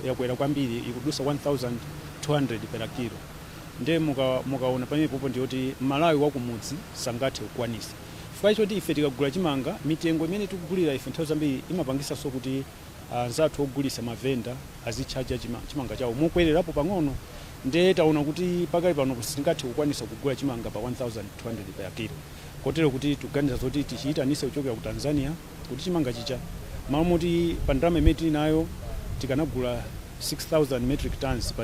yakwera kwambiri ikudusa 1200 per kilo. Nde mukaona pamene popo ndiyoti Malawi wakumudzi sangathe kukwanisa. Chifukwa choti ife tikagula chimanga mitengo imene tikugulira ife nthawi zambiri imapangisa so kuti anzathu ogulisa mavenda azitchaja chimanga chawo mukwererapo pang'ono. Nde taona kuti pakali pano singathe kukwanisa kugula chimanga pa 1200 per kilo. Kotero kuti tuganiza zoti tichiyitanise kuchokera ku Tanzania kuti chimanga chicha malo moti pa ndalama imene tili nayo tikanagula 6000 metric tons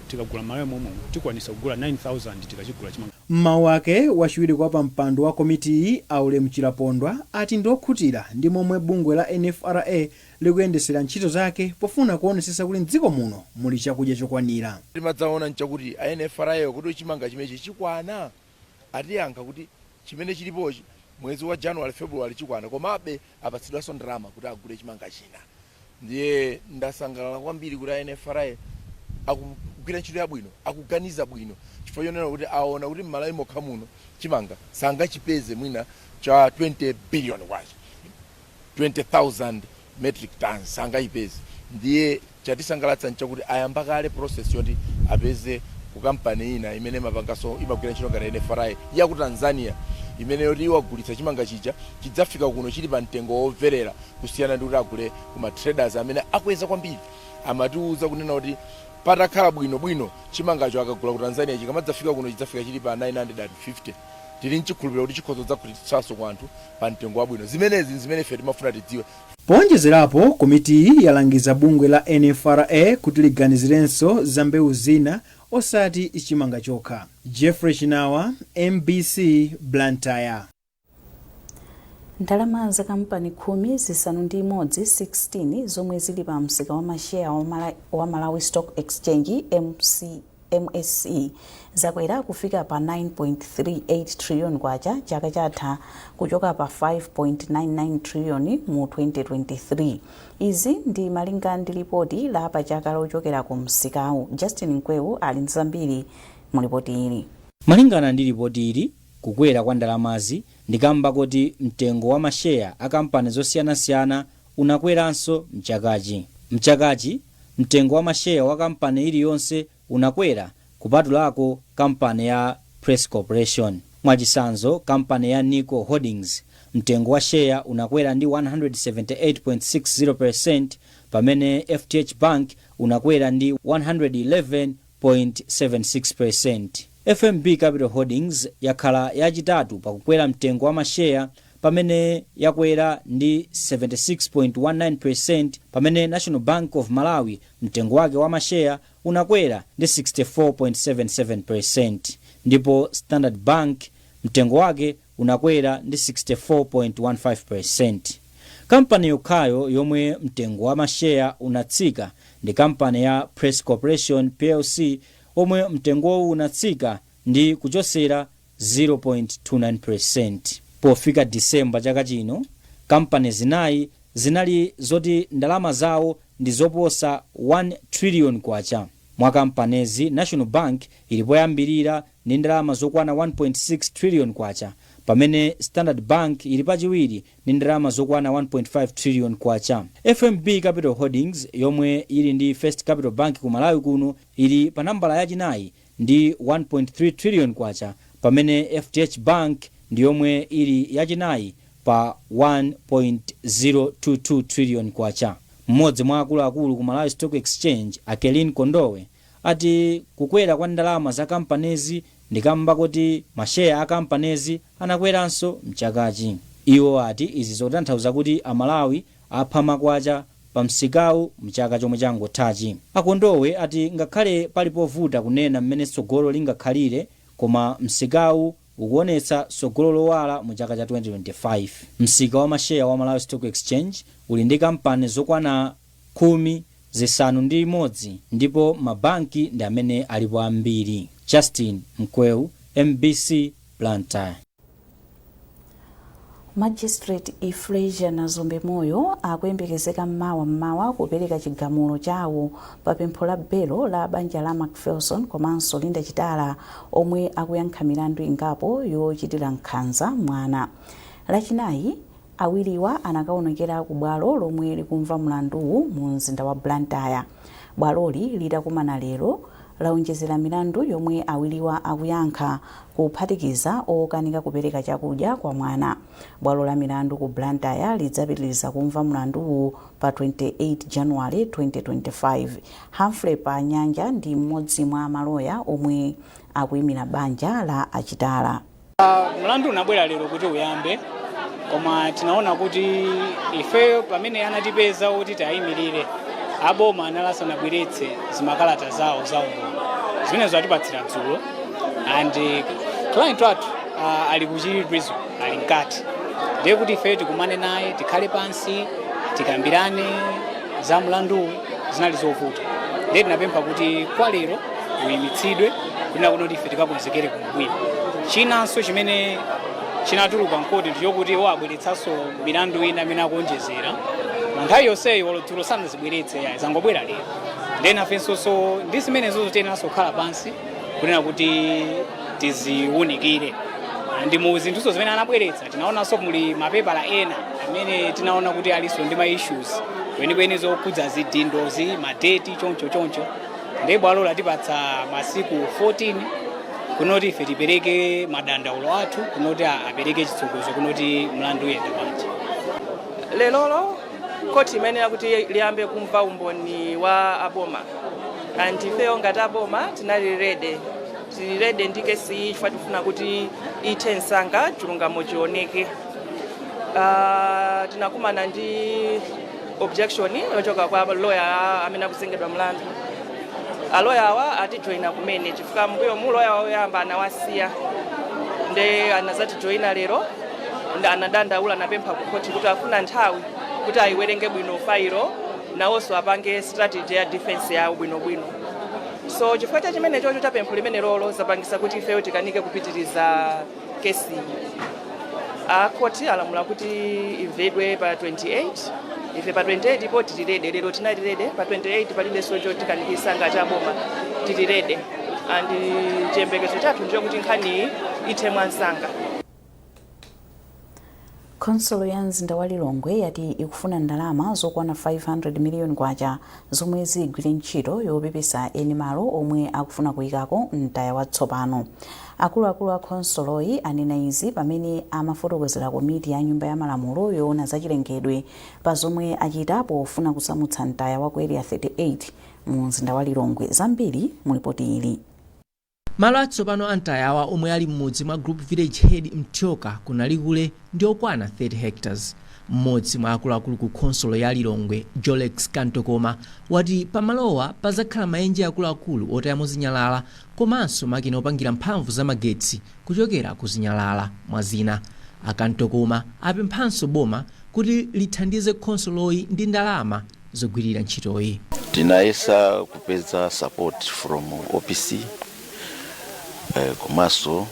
tikagula Malawi momwe tikwanisa kugula 9000 tikachigula chimanga. Mmawu wake wachiwiri kwa pampando wa komiti Aulemu Chilapondwa ati ndokhutira ndi momwe bungwe la NFRA likuyendesera ntchito zake pofuna kuonesesa kuti mdziko muno muli chakudya chokwanira. Timadzaona nchakuti a NFRA kuti chimanga chimenechi chikwana atiyankha kuti chimene chilipochi mwezi wa January February chikwana komabe apatsidwanso ndalama kuti agule chimanga china. Ndiye ndasangalala kwambiri kuti a NFRA akugwira ntchito yabwino akuganiza bwino chifukwa chonena kuti aona kuti Malawi mokha muno chimanga sangachipeze mwina cha 20 billion kwacha 20,000 metric tons sangachipeze. Ndiye chatisangalatsa nchakuti ayamba kale process yoti apeze ku kampani ina imene mapangaso imagwira ntchito ngati NFRA ya ku Tanzania imene yoti iwagulitsa chimanga chicha chidzafika kuno chili pa mtengo womverera kusiyana ndi kuti agule kuma traders amene akweza kwambiri. Amatiuza kunena kuti patakhala bwino chimangacho akagula ku Tanzania chikamadzafika kuno chidzafika chili pa 950. Tili nchikhulupirira kuti chikhozo dzakhulitsanso kwa anthu pa mtengo wabwino. Zimene ife timafuna tidziwe. Powonjezerapo komiti yalangiza bungwe la NFRA kuti liganizirenso za mbewu zina osati chimanga chokha. Jeffrey Chinawa, MBC, Blantyre. Ndalama za kampani 16 zomwe zili pa msika wa mashare wa Malawi Stock Exchange MSE zakwera kufika pa 9.38 trillion kwacha chaka chatha kuchoka pa 5.99 trillion mu 2023. Izi ndi malinga ndi ripoti la pa chaka lochokera ku msikawu. Justin Nkwewu ali ndi zambiri mu ripoti ili. Malingana ndi ripoti ili kukwera kwa ndalamazi ndikamba kuti mtengo wa mashare a kampani zosiyanasiyana unakweranso mchakachi mtengo wa mashare wa kampani iliyonse unakwera kupatulako kampani ya Press Corporation. Mwachisanzo kampani ya Nico Holdings mtengo wa share unakwera ndi 178.60%, pamene FTH Bank unakwera ndi 111.76%. FNB Capital Holdings yakhala yachitatu pakukwera mtengo wa mashare pamene yakwera ndi 76.19%, pamene National Bank of Malawi mtengo wake wa mashare unakwera ndi 64.77%, ndipo Standard Bank mtengo wake unakwera ndi 64.15%. Kampani yokhayo yomwe mtengo wa mashare unatsika ndi kampani ya Press Corporation PLC omwe mtengo unatsika ndi kuchosera 0.29%. Pofika Disemba chaka chino, kampani zinayi zinali zoti ndalama zawo ndi zoposa 1 trillion kwacha. Mwa kampanezi National Bank ilipoyambirira ndi ndalama zokwana 1.6 trillion kwacha, pamene Standard Bank ili pachiwiri ndi ndalama zokwana 1.5 trillion kwacha. FNB Capital Holdings yomwe ili ndi First Capital Bank ku Malawi kuno ili pa nambala yachinayi ndi 1.3 trillion kwacha, pamene FTH Bank ndi yomwe ili yachinayi pa 1.022 trillion kwacha. Mmodzi mwa akuluakulu ku Malawi Stock Exchange, Akelin Kondowe, ati kukwera kwa ndalama za kampanezi ndikamba kuti mashare a kampanezi anakweranso mchakachi. Iwo ati izi zotanthauza kuti amalawi apha makwacha pa msikawu mchaka chomwe changothachi. Akondowe ati ngakhale palipovuta kunena mmene tsogolo lingakhalire, koma msikawu ukuonetsa tsogolo lowala mu chaka cha 2025. Msika wa mashare wa Malawi Stock Exchange uli ndi kampani zokwana 11 ndipo mabanki ndi amene alipo ambiri. Justin Nkwewu, MBC, Blantyre. Magistrate Ifreja na Zombe Moyo akuyembekezeka mmawa kupereka chigamulo chawo pa pempho la belo la banja la Macpherson komanso Linda Chitala omwe akuyankha milandu ingapo yochitira nkhanza mwana. Lachinayi awiriwa anakaonekera ku bwalo lomwe likumva mlanduwu mu mzinda wa Blantyre. bwaloli litakumana lero laonjezera milandu yomwe awiriwa akuyankha kuphatikiza okanika kupereka chakudya kwa mwana. Bwalo la milandu ku Blantyre lidzapitiriza kumva mlanduwu pa 28 January 2025. Humphrey Panyanja ndi mmodzi mwa maloya omwe akuyimira banja la achitala. Mlandu unabwera lero kuti uyambe, koma tinaona kuti ife pamene anatipeza kuti tayimirire aboma analasanabweretse zimakalata zawo zaumboni zimene zatipatsira dzulo, and client wathu ali kuchiri prison, ali mkati, ndiye kuti ife tikumane naye tikhale pansi tikambirane za mlandu zinali zovuta. Ndiye tinapempha kuti kwa lero uyimitsidwe kuti ife tikakonzekere kumabwino. Chinanso chimene chinatuluka mkoti ndichokuti wabweretsanso milandu ina amene akuonjezera nthawi yonseyo dzulo sanazibweretse yayi zangobwera lero. Ndiye nafenso ndi zimenezo tiyeneranso kukhala pansi kunena kuti tiziwunikire. Ndi mu zinthuzo zimene anabweretsa tinaonanso muli mapepala ena amene tinaona kuti aliso ndi ma issues kwenikweni zokhudza zidindozi madeti choncho. Ndiye bwalo latipatsa masiku 14 kunoti ife tipereke madandaulo athu, kunoti apereke chitsogozo kunoti mlandu uyende bwanji. Lelolo koti imenera kuti liyambe kumva umboni wa aboma, and ifeyo ngati aboma tinali rede ndi kesi chifukwa tifuna kuti ithe msanga chilungamo chioneke. Tinakumana ndi objection yochoka kwa lawyer amene akusengedwa mlandu. Aloya awa atijoina kumene chifukwa mbuyo mu lawyer woyamba anawasiya, nde anazatijoina lero ndi anadandaula napempha kukoti kuti afuna nthawi kuti ayiwerenge bwino failo nawonso apange strategy ya defense yawo bwinobwino. So chifukwa cha chimene chocho tapempho limene lolo zapangisa kuti ifeyo tikanike kupitiriza kesi. Koti alamula kuti imvedwe pa 28, ife pa 28 ipo titirede, lero tinatirede, pa 28 palibe socho tikanikisanga cha boma titirede, and chiyembekezo chathu ndicho kuti nkhani ithe mwansanga. Konsolo ya mzinda wa Lilongwe yati ikufuna ndalama zokwana 500 million kwacha zomwe zigwire ntchito yopepesa eni malo omwe akufuna kuyikako mtaya watsopano. Akuluakulu a konsoloyi anena izi pamene amafotokozera komiti ya nyumba ya malamulo yoona zachilengedwe pa zomwe achita pofuna kusamutsa mtaya wa ku area 38 mu mzinda wa Lilongwe. Zambiri mu ripoti ili. Malo atsopano antayawa omwe ali mmodzi mwa group village head Mtyoka kunalikule ndi okwana 30 hectares. Mmodzi mwa akuluakulu ku konsolo ya Lilongwe, Jolex Kantokoma, wati pamalowa pazakhala maenje akuluakulu otayamo zinyalala komanso makina opangira mphamvu za magetsi kuchokera ku zinyalala mwazina. Akantokoma apemphanso boma kuti lithandize konsoloyi ndi ndalama zogwirira ntchitoyi. Tinayesa kupeza support from OPC komanso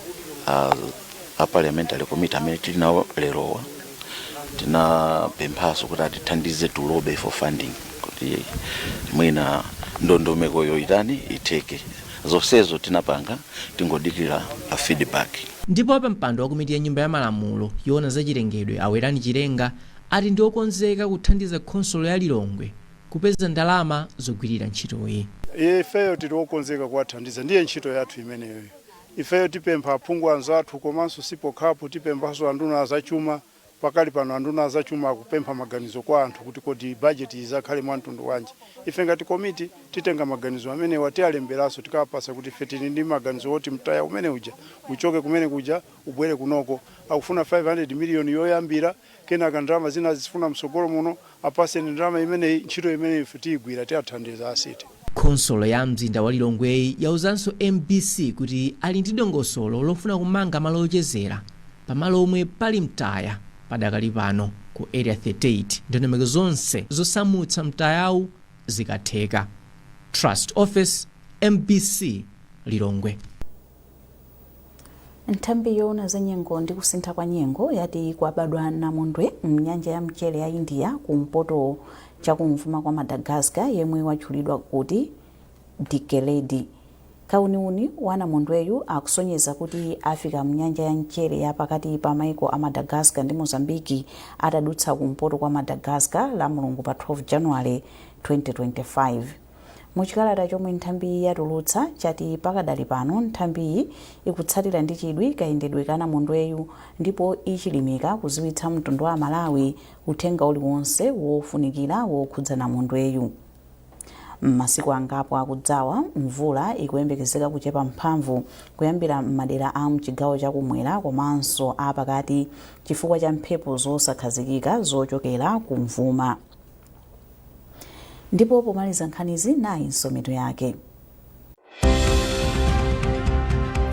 a parliamentary committee amene tili nawo lerowa tinapemphaso kuti atithandize tulobe for funding kuti mwina ndondomeko yoyitani itheke. Zonsezo tinapanga tingodikira a feedback. Ndipo pa mpando wa komiti ya nyumba ya malamulo yoona zachilengedwe Awerani Chilenga ati ndi okonzeka kuthandiza konsolo ya Lilongwe kupeza ndalama zogwirira ntchitoyi. Ifeyo tili okonzeka kuwathandiza, ndiye ntchito yathu imeneyo. Ifeyo tipempha aphungu anzathu komanso sipokhapo tipemphaso anduna azachuma pakali pano anduna azachuma akupempha maganizo kwa anthu kuti kodi budget izakhale mwantundu wanji. Ife ngati komiti titenga maganizo amene wati alemberaso tikapasa kuti ife tili ndi maganizo oti mtaya umene uja uchoke kumene kuja ubwere kunoko. Akufuna 500 million yoyambira kenaka ndalama zina zifuna msogolo muno apase ndalama imene ntchito imene ife tigwira tiathandiza asiti. Konsolo ya mzinda wa Lilongwe yauzanso MBC kuti ali ndi dongosolo lofuna kumanga malo ochezera pamalo omwe pali mtaya padakali pano ku area 38 ndondomeko zonse zosamutsa mtayawu zikatheka. Trust Office, MBC, Lilongwe. Nthambi yoona za nyengo ndi kusintha kwa nyengo yati kwabadwa namondwe mnyanja ya mchere ya India kumpoto chakumvuma kwa Madagascar yemwe watchulidwa kuti Dikeledi. Kauniuni wa namondweyu akusonyeza kuti afika mnyanja ya mchere ya pakati pa maiko a Madagascar ndi Mozambiki atadutsa kumpoto kwa Madagascar la mulungu pa 12 January 2025. muchikalata chomwe nthambi yatulutsa chati pakadali pano nthambiyi ikutsatira ndi chidwi kayendedwe ka namondweyu ndipo ichilimika kuziwitsa mtundu wa Malawi uthenga uliwonse wofunikira wokhudza namondweyu. M'masiku angapo akudzawa mvula ikuyembekezeka kuchepa mphamvu kuyambira m'madera a mchigawo chakumwera komanso apakati chifukwa cha mphepo zosakhazikika zochokera kumvuma. Ndipo pomaliza nkhanizi nayi nsomero yake.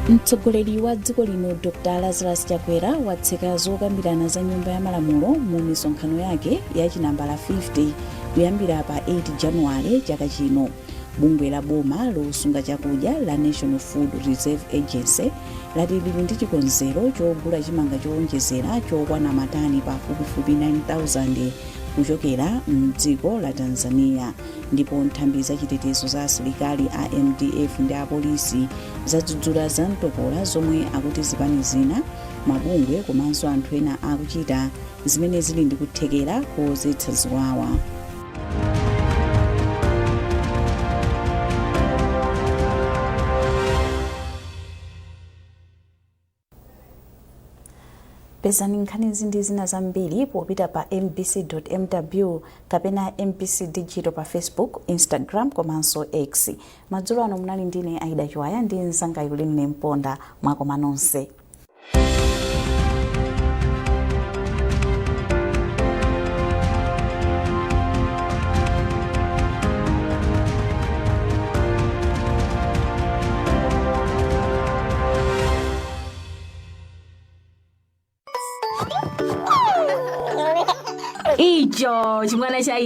Mtsogoleri wa dziko lino Dr. Lazarus Chakwera watseka zokambirana za nyumba ya malamulo mu misonkhano yake ya chinambala 50 kuyambira pa 8 Januwale chaka chino. Bungwe la boma losunga chakudya la National Food Reserve Agency lati lili ndi chikonzero chogula chimanga chowonjezera chokwana matani pafupifupi 9,000 kuchokera mdziko la Tanzania, ndipo nthambi za chitetezo za asilikali a MDF ndi apolisi zadzudzula za mtopola zomwe akuti zipani zina mabungwe komanso anthu ena akuchita zimene zili ndi kuthekera kozetsa ziwawa. Pezani nkhanizi ndi zina zambiri popita pa mbc.mw kapena MBC Digital pa Facebook, Instagram komanso X. Madzulo ano munali ndine Aida Chiwaya ndi mzanga Yuline Mponda. Mwakoma nonse. Icho chimwana cha